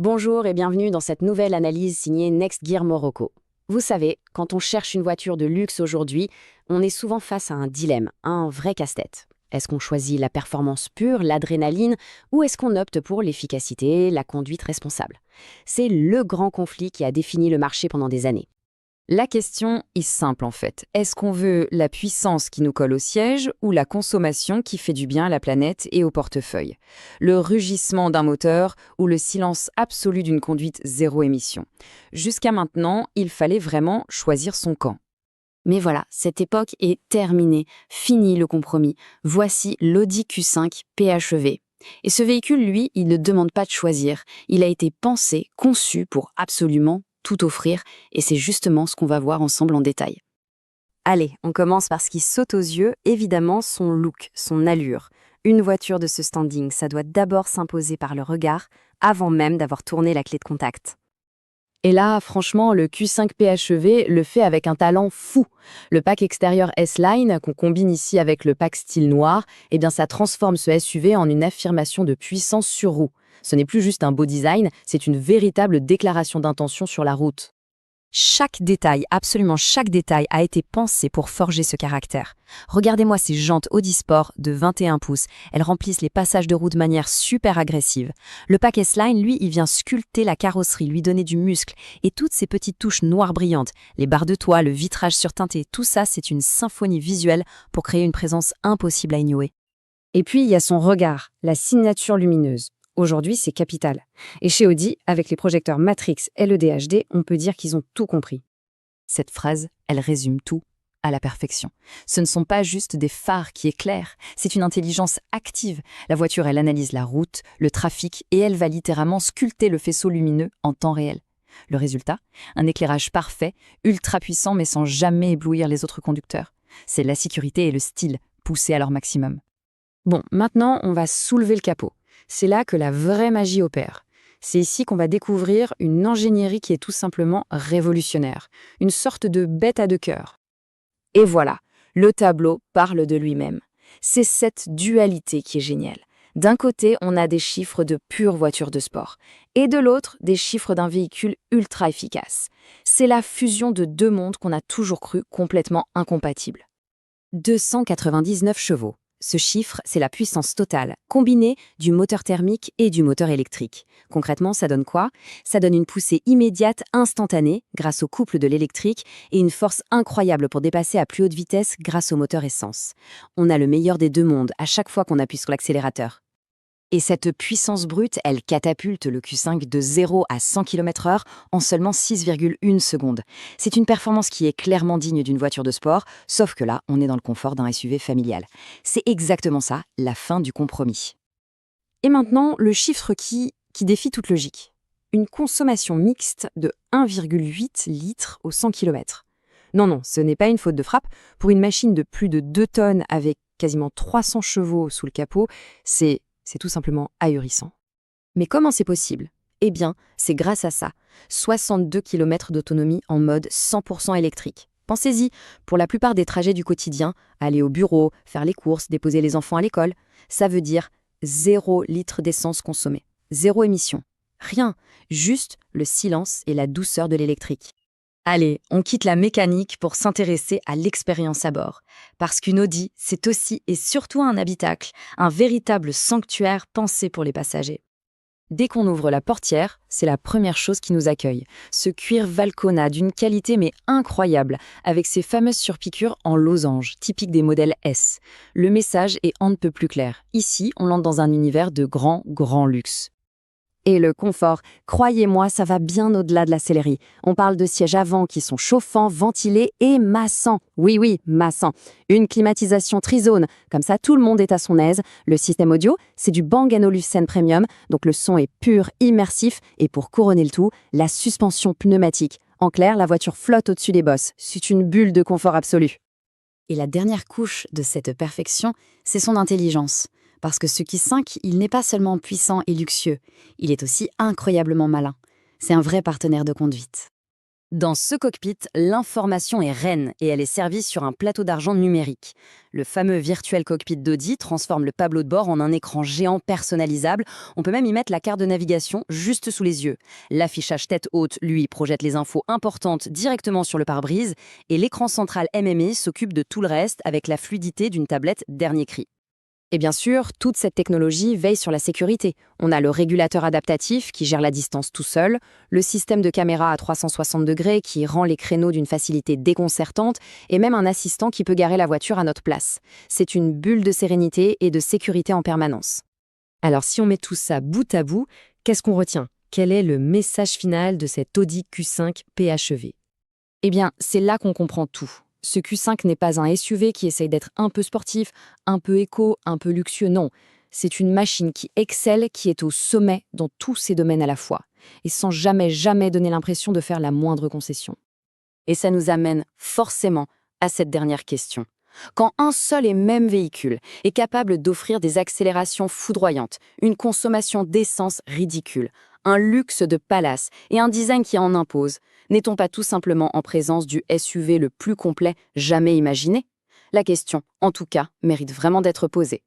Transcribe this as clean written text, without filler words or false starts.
Bonjour et bienvenue dans cette nouvelle analyse signée Next Gear Morocco. Vous savez, quand on cherche une voiture de luxe aujourd'hui, on est souvent face à un dilemme, un vrai casse-tête. Est-ce qu'on choisit la performance pure, l'adrénaline, ou est-ce qu'on opte pour l'efficacité, la conduite responsable? C'est le grand conflit qui a défini le marché pendant des années. La question est simple en fait. Est-ce qu'on veut la puissance qui nous colle au siège ou la consommation qui fait du bien à la planète et au portefeuille? Le rugissement d'un moteur ou le silence absolu d'une conduite zéro émission? Jusqu'à maintenant, il fallait vraiment choisir son camp. Mais voilà, cette époque est terminée, fini le compromis. Voici l'Audi Q5 PHEV. Et ce véhicule, lui, il ne demande pas de choisir. Il a été pensé, conçu pour absolument tout offrir, et c'est justement ce qu'on va voir ensemble en détail. Allez, on commence par ce qui saute aux yeux, évidemment son look, son allure. Une voiture de ce standing, ça doit d'abord s'imposer par le regard, avant même d'avoir tourné la clé de contact. Et là, franchement, le Q5 PHEV le fait avec un talent fou. Le pack extérieur S-Line, qu'on combine ici avec le pack style noir, eh bien ça transforme ce SUV en une affirmation de puissance sur roue. Ce n'est plus juste un beau design, c'est une véritable déclaration d'intention sur la route. Chaque détail, absolument chaque détail a été pensé pour forger ce caractère. Regardez-moi ces jantes Audi Sport de 21 pouces, elles remplissent les passages de roue de manière super agressive. Le pack S-Line, lui, il vient sculpter la carrosserie, lui donner du muscle, et toutes ces petites touches noires brillantes, les barres de toit, le vitrage surteinté, tout ça c'est une symphonie visuelle pour créer une présence impossible à ignorer. Et puis il y a son regard, la signature lumineuse. Aujourd'hui, c'est capital. Et chez Audi, avec les projecteurs Matrix LED HD, on peut dire qu'ils ont tout compris. Cette phrase, elle résume tout à la perfection. Ce ne sont pas juste des phares qui éclairent, c'est une intelligence active. La voiture, elle analyse la route, le trafic, et elle va littéralement sculpter le faisceau lumineux en temps réel. Le résultat, un éclairage parfait, ultra puissant mais sans jamais éblouir les autres conducteurs. C'est la sécurité et le style poussés à leur maximum. Bon, maintenant, on va soulever le capot. C'est là que la vraie magie opère. C'est ici qu'on va découvrir une ingénierie qui est tout simplement révolutionnaire, une sorte de bête à deux cœurs. Et voilà, le tableau parle de lui-même. C'est cette dualité qui est géniale. D'un côté, on a des chiffres de pure voiture de sport, et de l'autre, des chiffres d'un véhicule ultra efficace. C'est la fusion de deux mondes qu'on a toujours cru complètement incompatibles. 299 chevaux. Ce chiffre, c'est la puissance totale, combinée du moteur thermique et du moteur électrique. Concrètement, ça donne quoi? Ça donne une poussée immédiate, instantanée, grâce au couple de l'électrique, et une force incroyable pour dépasser à plus haute vitesse grâce au moteur essence. On a le meilleur des deux mondes à chaque fois qu'on appuie sur l'accélérateur. Et cette puissance brute, elle catapulte le Q5 de 0 à 100 km/h en seulement 6,1 secondes. C'est une performance qui est clairement digne d'une voiture de sport, sauf que là, on est dans le confort d'un SUV familial. C'est exactement ça, la fin du compromis. Et maintenant, le chiffre qui défie toute logique. Une consommation mixte de 1,8 litres au 100 km. Non, ce n'est pas une faute de frappe. Pour une machine de plus de 2 tonnes avec quasiment 300 chevaux sous le capot, c'est tout simplement ahurissant. Mais comment c'est possible? Eh bien, c'est grâce à ça. 62 km d'autonomie en mode 100% électrique. Pensez-y, pour la plupart des trajets du quotidien, aller au bureau, faire les courses, déposer les enfants à l'école, ça veut dire 0 litre d'essence consommée. 0 émission. Rien, juste le silence et la douceur de l'électrique. Allez, on quitte la mécanique pour s'intéresser à l'expérience à bord. Parce qu'une Audi, c'est aussi et surtout un habitacle, un véritable sanctuaire pensé pour les passagers. Dès qu'on ouvre la portière, c'est la première chose qui nous accueille. Ce cuir Valcona d'une qualité mais incroyable, avec ses fameuses surpiqûres en losange, typiques des modèles S. Le message est on ne peut plus clair. Ici, on entre dans un univers de grand luxe. Et le confort, croyez-moi, ça va bien au-delà de la sellerie. On parle de sièges avant qui sont chauffants, ventilés et massants. Oui, massants. Une climatisation trizone, comme ça tout le monde est à son aise. Le système audio, c'est du Bang & Olufsen Premium, donc le son est pur, immersif. Et pour couronner le tout, la suspension pneumatique. En clair, la voiture flotte au-dessus des bosses. C'est une bulle de confort absolu. Et la dernière couche de cette perfection, c'est son intelligence. Parce que ce Q5, il n'est pas seulement puissant et luxueux, il est aussi incroyablement malin. C'est un vrai partenaire de conduite. Dans ce cockpit, l'information est reine et elle est servie sur un plateau d'argent numérique. Le fameux virtuel cockpit d'Audi transforme le tableau de bord en un écran géant personnalisable. On peut même y mettre la carte de navigation juste sous les yeux. L'affichage tête haute, lui, projette les infos importantes directement sur le pare-brise et l'écran central MMI s'occupe de tout le reste avec la fluidité d'une tablette dernier cri. Et bien sûr, toute cette technologie veille sur la sécurité. On a le régulateur adaptatif qui gère la distance tout seul, le système de caméra à 360 degrés qui rend les créneaux d'une facilité déconcertante, et même un assistant qui peut garer la voiture à notre place. C'est une bulle de sérénité et de sécurité en permanence. Alors si on met tout ça bout à bout, qu'est-ce qu'on retient? Quel est le message final de cet Audi Q5 PHEV? Eh bien, c'est là qu'on comprend tout. Ce Q5 n'est pas un SUV qui essaye d'être un peu sportif, un peu éco, un peu luxueux, non. C'est une machine qui excelle, qui est au sommet dans tous ses domaines à la fois, et sans jamais donner l'impression de faire la moindre concession. Et ça nous amène forcément à cette dernière question. Quand un seul et même véhicule est capable d'offrir des accélérations foudroyantes, une consommation d'essence ridicule, un luxe de palace et un design qui en impose, n'est-on pas tout simplement en présence du SUV le plus complet jamais imaginé? La question, en tout cas, mérite vraiment d'être posée.